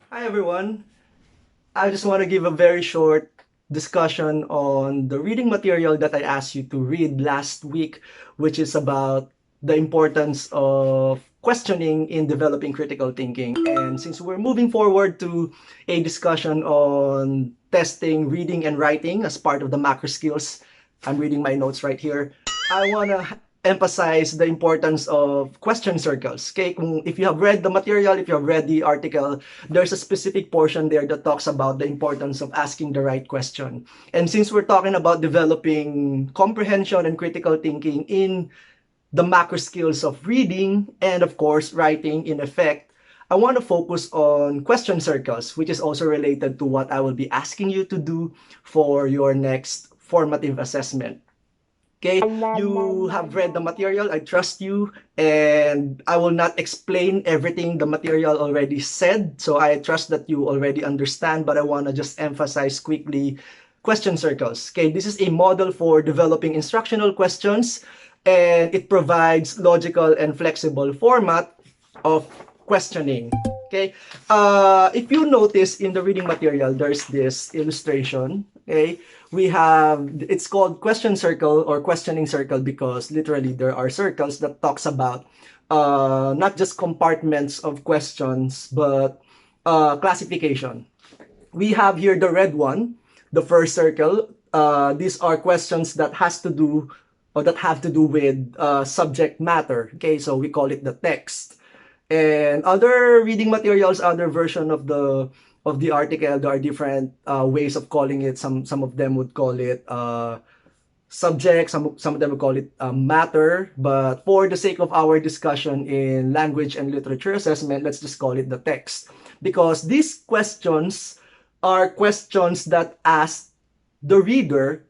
Hi everyone. I just want to give a very short discussion on the reading material that I asked you to read last week, which is about the importance of questioning in developing critical thinking. And since we're moving forward to a discussion on testing reading and writing as part of the macro skills, I'm reading my notes right here. I want to emphasize the importance of question circles. Okay, if you have read the material, if you have read the article, there's a specific portion there that talks about the importance of asking the right question. And since we're talking about developing comprehension and critical thinking in the macro skills of reading and of course writing in effect, I want to focus on question circles, which is also related to what I will be asking you to do for your next formative assessment. Okay, you have read the material, I trust you, and I will not explain everything the material already said, so I trust that you already understand, but I want to just emphasize quickly question circles. Okay, this is a model for developing instructional questions, and it provides logical and flexible format of questioning. Okay, if you notice in the reading material, there's this illustration. Okay, we have, it's called question circle or questioning circle because literally there are circles that talks about not just compartments of questions, but classification. We have here the red one, the first circle. These are questions that has to do or that have to do with subject matter. Okay, so we call it the text. And other reading materials, other version of the article, there are different ways of calling it. Some of them would call it subject, some of them would call it matter. But for the sake of our discussion in language and literature assessment, let's just call it the text. Because these questions are questions that ask the reader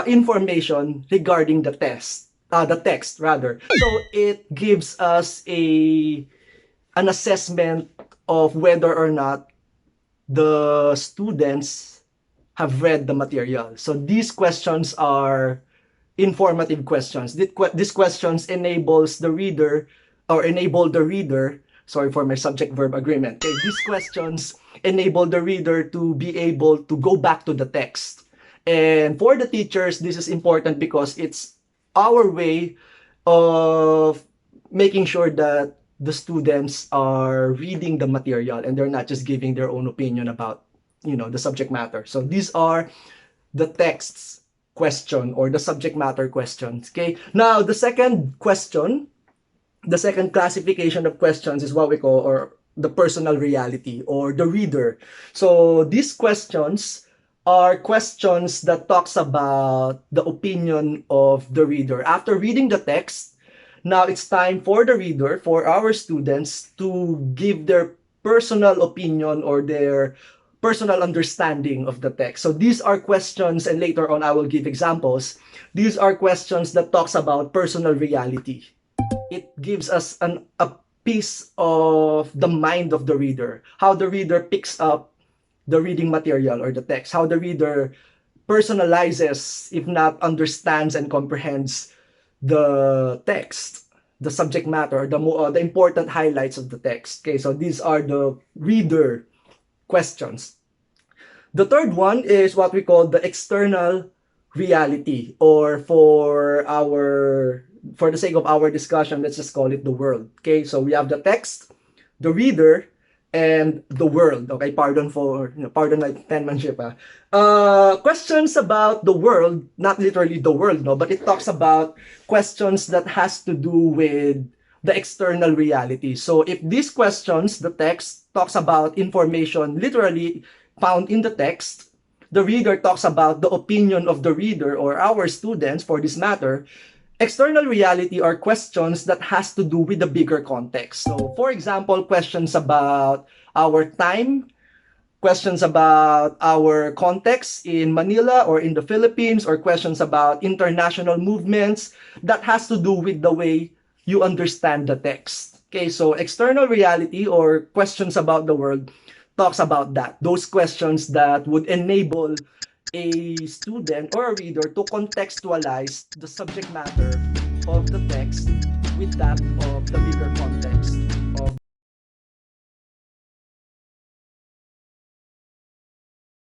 information regarding the text rather. So it gives us an assessment of whether or not the students have read the material. So these questions are informative questions. These questions enables the reader or enable the reader, sorry for my subject verb agreement. Okay, these questions enable the reader to be able to go back to the text. And for the teachers, this is important because it's our way of making sure that the students are reading the material and they're not just giving their own opinion about, the subject matter. So these are the texts question or the subject matter questions. Okay. Now the second question, the second classification of questions is what we call or the personal reality or the reader. So these questions are questions that talks about the opinion of the reader. After reading the text, now it's time for the reader, for our students to give their personal opinion or their personal understanding of the text. So these are questions, and later on I will give examples. These are questions that talks about personal reality. It gives us a piece of the mind of the reader, how the reader picks up the reading material or the text, how the reader personalizes, if not understands and comprehends the text, the subject matter, the important highlights of the text. Okay, so these are the reader questions. The third one is what we call the external reality, or for the sake of our discussion, let's just call it the world. Okay, so we have the text, the reader, and the world. Okay, pardon my penmanship. Questions about the world, not literally the world, no, but it talks about questions that has to do with the external reality. So if these questions, the text talks about information literally found in the text, the reader talks about the opinion of the reader or our students for this matter. External reality are questions that has to do with the bigger context. So for example, questions about our time, questions about our context in Manila or in the Philippines, or questions about international movements that has to do with the way you understand the text. Okay, so external reality or questions about the world talks about that. Those questions that would enable a student or a reader to contextualize the subject matter of the text with that of the bigger context.